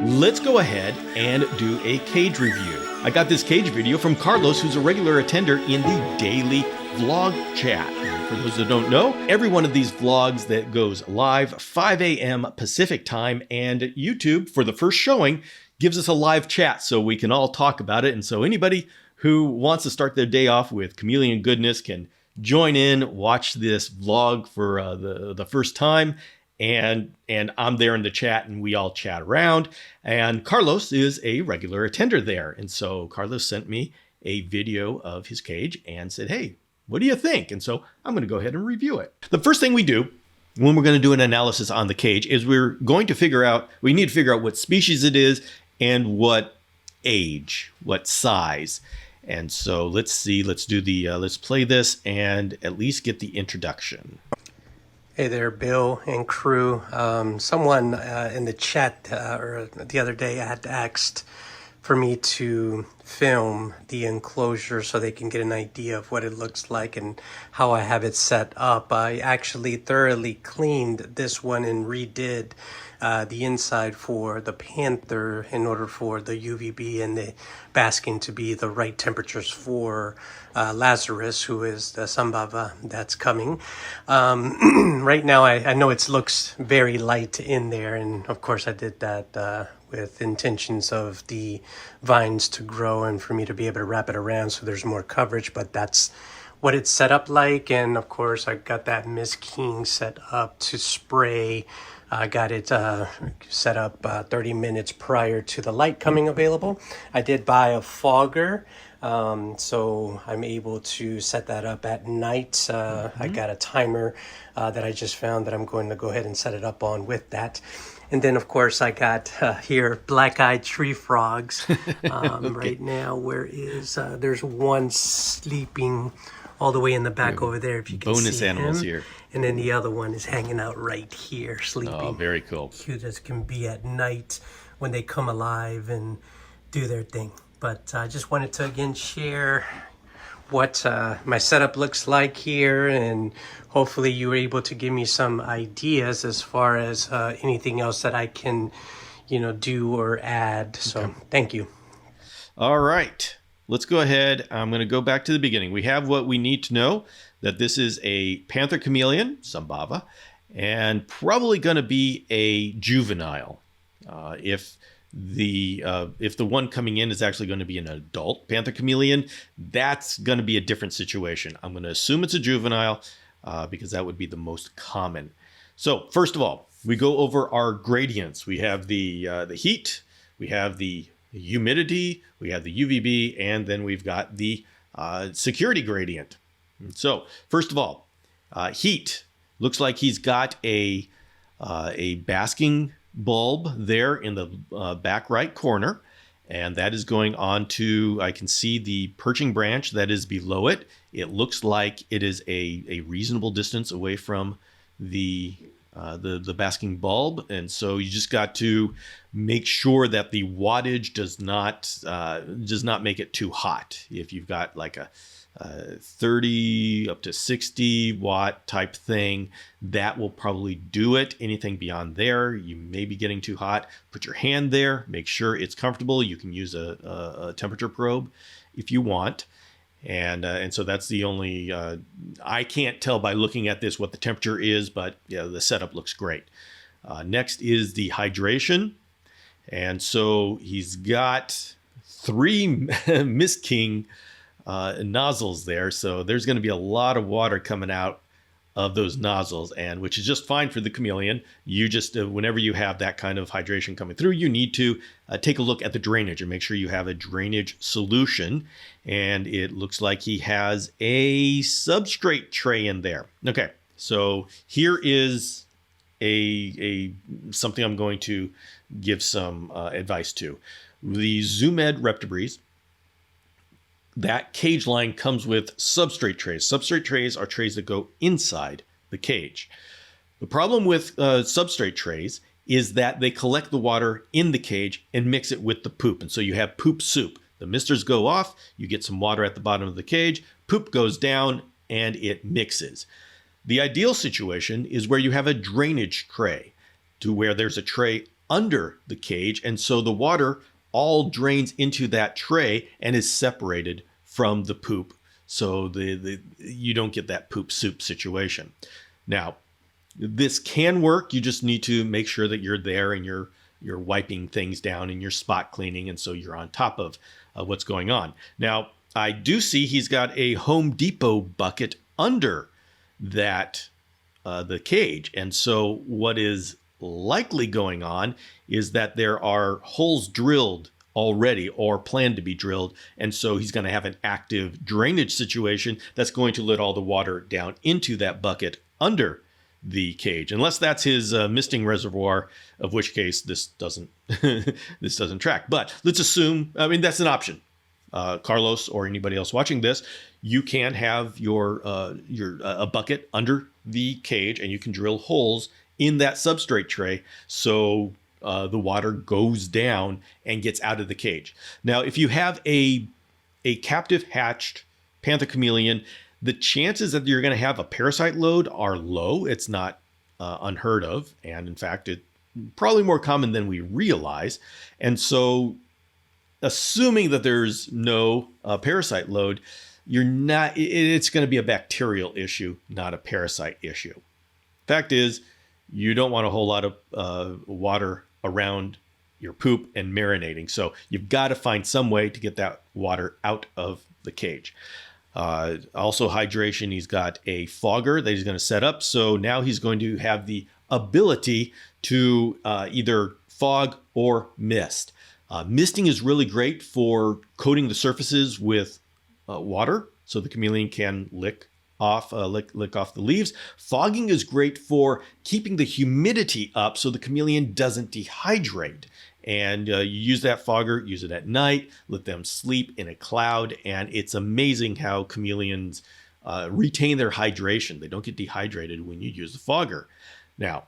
let's go ahead and do a cage review. I got this cage video from Carlos, who's a regular attender in the daily vlog chat. And for those that don't know, every one of these vlogs that goes live 5 a.m. Pacific time, and YouTube, for the first showing, gives us a live chat so we can all talk about it. And so anybody who wants to start their day off with Chameleon goodness can join in, watch this vlog for the first time. And I'm there in the chat and we all chat around. And Carlos is a regular attender there. And so Carlos sent me a video of his cage and said, hey, what do you think? And so I'm going to go ahead and review it. The first thing we do when we're going to do an analysis on the cage is we need to figure out what species it is and what age, what size. And so let's play this and at least get the introduction. Hey there, Bill and crew. Someone in the chat or the other day had asked for me to film the enclosure so they can get an idea of what it looks like and how I have it set up. I actually thoroughly cleaned this one and redid the inside for the Panther in order for the UVB and the basking to be the right temperatures for Lazarus, who is the Sambava that's coming. Right now, I know it looks very light in there, and of course I did that with intentions of the vines to grow and for me to be able to wrap it around so there's more coverage, but that's what it's set up like. And of course I got that Miss King set up to spray. I got it set up 30 minutes prior to the light coming available. I did buy a fogger, so I'm able to set that up at night. I got a timer that I just found that I'm going to go ahead and set it up on with that. And then, of course, I got here black-eyed tree frogs. Okay. Right now, there's one sleeping all the way in the back over there, if you can see bonus animals him. Here. And then the other one is hanging out right here, sleeping. Oh, very cool. Cute as can be at night when they come alive and do their thing. But I just wanted to, again, share what my setup looks like here, and hopefully you were able to give me some ideas as far as anything else that I can, do or add. So okay. Thank you. All right. Let's go ahead. I'm going to go back to the beginning. We have what we need to know, that this is a Panther Chameleon, Sambava, and probably going to be a juvenile. If the one coming in is actually going to be an adult Panther Chameleon, that's going to be a different situation. I'm going to assume it's a juvenile because that would be the most common. So first of all, we go over our gradients. We have the heat, we have the humidity, we have the UVB, and then we've got the security gradient. So first of all, heat. Looks like he's got a basking bulb there in the back right corner, and that is going on to, I can see the perching branch that is below it. It looks like it is a reasonable distance away from the basking bulb, and so you just got to make sure that the wattage does not make it too hot. If you've got like a 30 up to 60 watt type thing, that will probably do it. Anything beyond there, you may be getting too hot. Put your hand there, make sure it's comfortable. You can use a temperature probe if you want. And so that's the only, I can't tell by looking at this what the temperature is, but yeah, the setup looks great. Next is the hydration. And so he's got 3 Miss King nozzles there. So there's going to be a lot of water coming out of those nozzles, and which is just fine for the Chameleon. You just, whenever you have that kind of hydration coming through, you need to take a look at the drainage and make sure you have a drainage solution. And it looks like he has a substrate tray in there. Okay, so here is something I'm going to give some advice to. The Zoomed Reptibres, that cage line comes with substrate trays. Substrate trays are trays that go inside the cage. The problem with substrate trays is that they collect the water in the cage and mix it with the poop. And so you have poop soup. The misters go off, you get some water at the bottom of the cage, poop goes down, and it mixes. The ideal situation is where you have a drainage tray, to where there's a tray under the cage. And so the water all drains into that tray and is separated from the poop. So you don't get that poop soup situation. Now, this can work. You just need to make sure that you're there and you're wiping things down and you're spot cleaning. And so you're on top of what's going on. Now, I do see he's got a Home Depot bucket under that the cage. And so what is likely going on is that there are holes drilled already or planned to be drilled. And so he's going to have an active drainage situation that's going to let all the water down into that bucket under the cage, unless that's his misting reservoir, of which case this doesn't this doesn't track. But let's assume, I mean, that's an option. Carlos or anybody else watching this, you can have your a bucket under the cage, and you can drill holes in that substrate tray so the water goes down and gets out of the cage. Now, if you have a captive hatched panther chameleon, the chances that you're going to have a parasite load are low. It's not unheard of, and in fact, it's probably more common than we realize. And so, assuming that there's no parasite load, it's going to be a bacterial issue, not a parasite issue. Fact is, you don't want a whole lot of water around your poop and marinating. So you've got to find some way to get that water out of the cage. Also hydration, he's got a fogger that he's going to set up. So now he's going to have the ability to either fog or mist. Misting is really great for coating the surfaces with water so the chameleon can lick off the leaves. Fogging is great for keeping the humidity up so the chameleon doesn't dehydrate. And you use that fogger, use it at night, let them sleep in a cloud. And it's amazing how chameleons retain their hydration. They don't get dehydrated when you use the fogger. Now,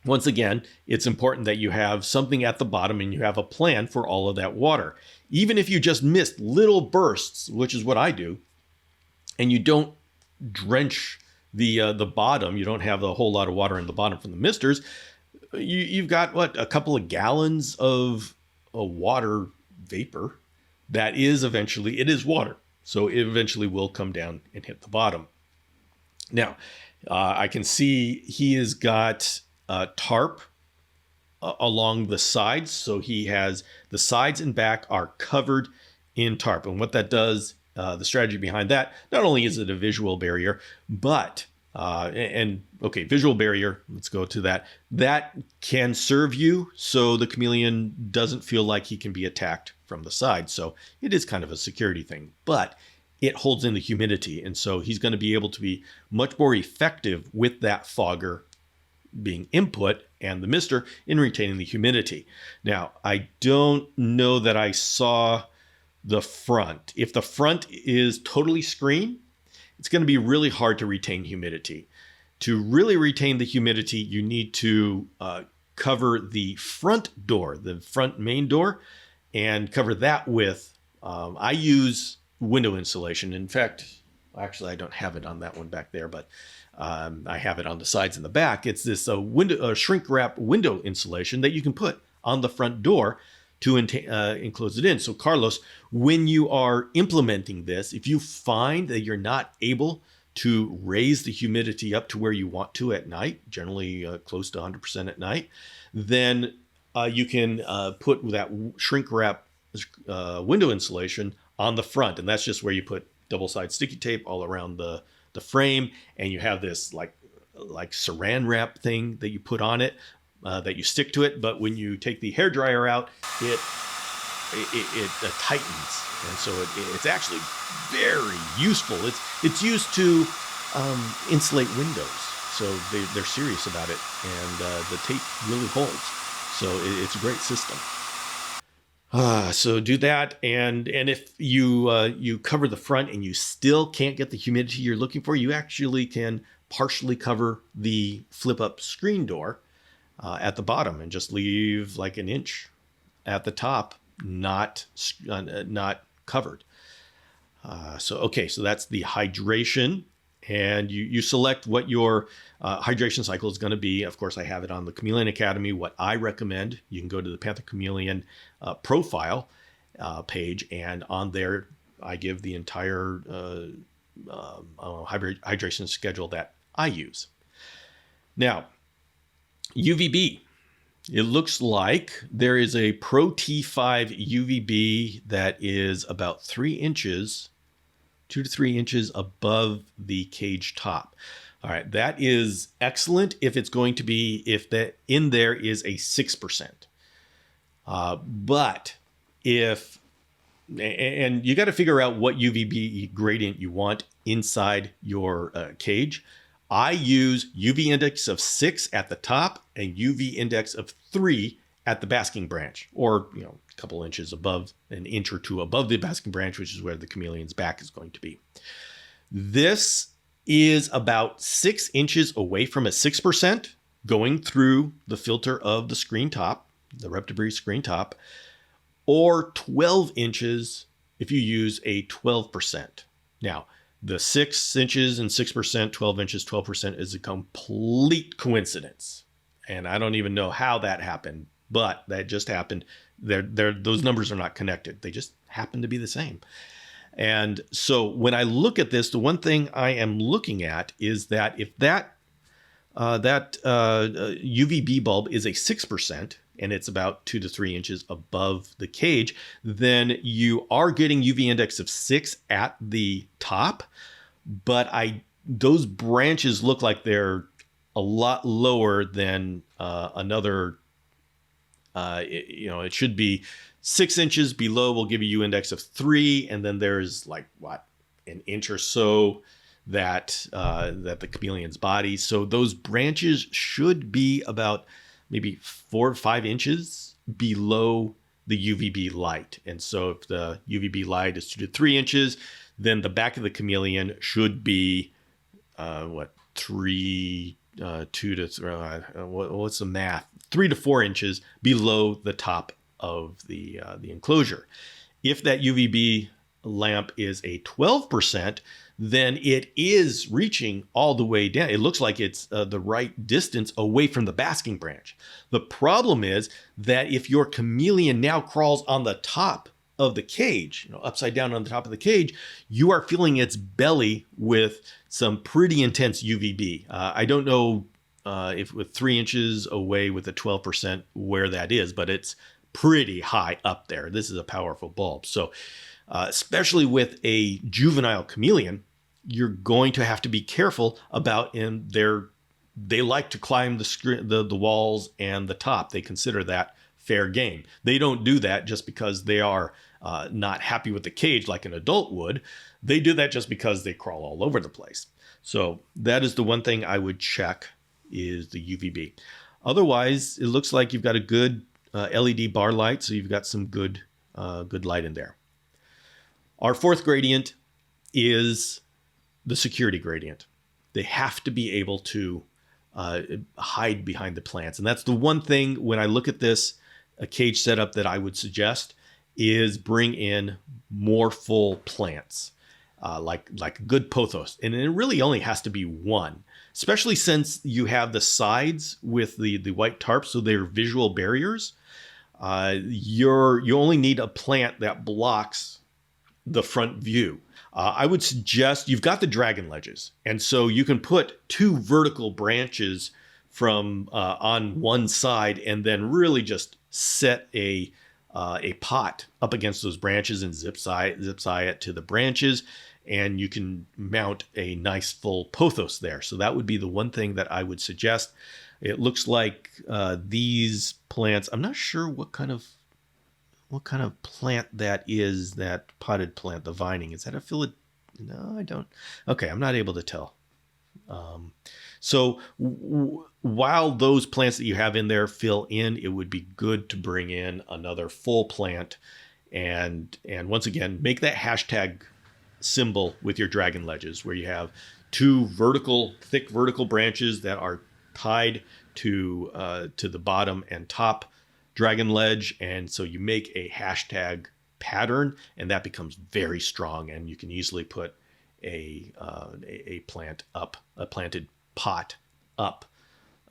once again, it's important that you have something at the bottom and you have a plan for all of that water. Even if you just mist little bursts, which is what I do, and you don't drench the bottom, you don't have a whole lot of water in the bottom from the misters, you've got a couple of gallons of water vapor that is eventually, it is water. So it eventually will come down and hit the bottom. Now, I can see he has got tarp along the sides. So he has the sides and back are covered in tarp. And what that does, the strategy behind that, not only is it a visual barrier, but visual barrier, let's go to that. That can serve you so the chameleon doesn't feel like he can be attacked from the side. So it is kind of a security thing, but it holds in the humidity. And so he's going to be able to be much more effective with that fogger being input and the mister in retaining the humidity. Now, I don't know that I saw the front. If the front is totally screened, it's going to be really hard to retain humidity. To really retain the humidity, you need to cover the front door, the front main door, and cover that with, I use window insulation. In fact, actually, I don't have it on that one back there, but I have it on the sides and the back. It's this shrink wrap window insulation that you can put on the front door to enclose it in. So Carlos, when you are implementing this, if you find that you're not able to raise the humidity up to where you want to at night, generally close to 100% at night, then you can put that shrink wrap window insulation on the front. And that's just where you put double-sided sticky tape all around the frame, and you have this like saran wrap thing that you put on it that you stick to it. But when you take the hair dryer out, it tightens, and so it's actually very useful. It's used to insulate windows, so they're serious about it, and the tape really holds. So it's a great system. So do that, and if you cover the front and you still can't get the humidity you're looking for, you actually can partially cover the flip-up screen door at the bottom and just leave like an inch at the top, not covered. So that's the hydration. and you select what your hydration cycle is going to be. Of course, I have it on the Chameleon Academy, what I recommend. You can go to the Panther Chameleon profile page, and on there, I give the entire hydration schedule that I use. Now, UVB. It looks like there is a Pro T5 UVB that is about 3 inches, 2 to 3 inches above the cage top. All right, that is excellent if it's going to be, if that in there is a 6%. But if, and you got to figure out what UVB gradient you want inside your cage. I use UV index of 6 at the top and UV index of 3 at the basking branch, or a couple inches above, an inch or two above the basking branch, which is where the chameleon's back is going to be. This is about 6 inches away from a 6% going through the filter of the screen top, the ReptiBreeze screen top, or 12 inches if you use a 12%. Now, the 6 inches and 6%, 12 inches, 12% is a complete coincidence. And I don't even know how that happened, but that just happened. Those numbers are not connected. They just happen to be the same. And so when I look at this, the one thing I am looking at is that if that UVB bulb is a 6%, and it's about 2 to 3 inches above the cage, then you are getting UV index of 6 at the top, but those branches look like they're a lot lower than another. It should be 6 inches below will give you U index of 3, and then there's like an inch or so that the chameleon's body. So those branches should be about maybe 4 or 5 inches below the UVB light. And so if the UVB light is 2 to 3 inches, then the back of the chameleon should be 2 to 3, what's the math? 3 to 4 inches below the top of the enclosure. If that UVB lamp is a 12%, then it is reaching all the way down. It looks like it's the right distance away from the basking branch. The problem is that if your chameleon now crawls on the top of the cage, upside down on the top of the cage, you are filling its belly with some pretty intense UVB. I don't know if with 3 inches away with a 12% where that is, but it's pretty high up there. This is a powerful bulb. So especially with a juvenile chameleon, you're going to have to be careful about they like to climb the walls and the top. They consider that fair game. They don't do that just because they are not happy with the cage like an adult would. They do that just because they crawl all over the place. So that is the one thing I would check is the UVB. Otherwise, it looks like you've got a good LED bar light, so you've got some good light in there. Our fourth gradient is the security gradient. They have to be able to hide behind the plants. And that's the one thing when I look at this, a cage setup that I would suggest is bring in more full plants, like good pothos. And it really only has to be one, especially since you have the sides with the white tarp, so they're visual barriers. You only need a plant that blocks the front view. I would suggest you've got the dragon ledges, and so you can put 2 vertical branches from on one side, and then really just set a pot up against those branches and zip tie it to the branches, and you can mount a nice full pothos there. So that would be the one thing that I would suggest. It looks like these plants, I'm not sure what kind of plant that is, that potted plant, the vining. Is that a philod? No, I don't. Okay, I'm not able to tell. So while those plants that you have in there fill in, it would be good to bring in another full plant. And once again, make that hashtag symbol with your dragon ledges, where you have 2 thick vertical branches that are tied to the bottom and top dragon ledge, and so you make a hashtag pattern, and that becomes very strong, and you can easily put a plant up, a planted pot up,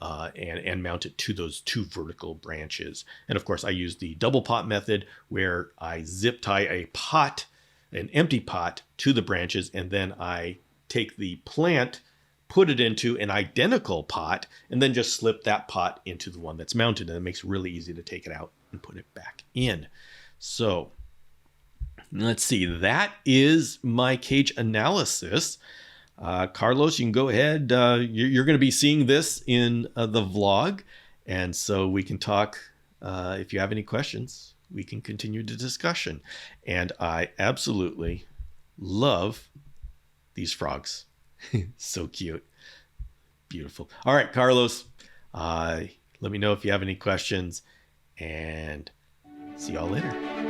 and mount it to those two vertical branches. And of course, I use the double pot method where I zip tie a pot, an empty pot, to the branches, and then I take the plant, put it into an identical pot, and then just slip that pot into the one that's mounted. And it makes it really easy to take it out and put it back in. So let's see. That is my cage analysis. Carlos, you can go ahead. You're going to be seeing this in the vlog. And so we can talk. If you have any questions, we can continue the discussion. And I absolutely love these frogs. So cute. Beautiful. All right, Carlos, let me know if you have any questions, and see y'all later.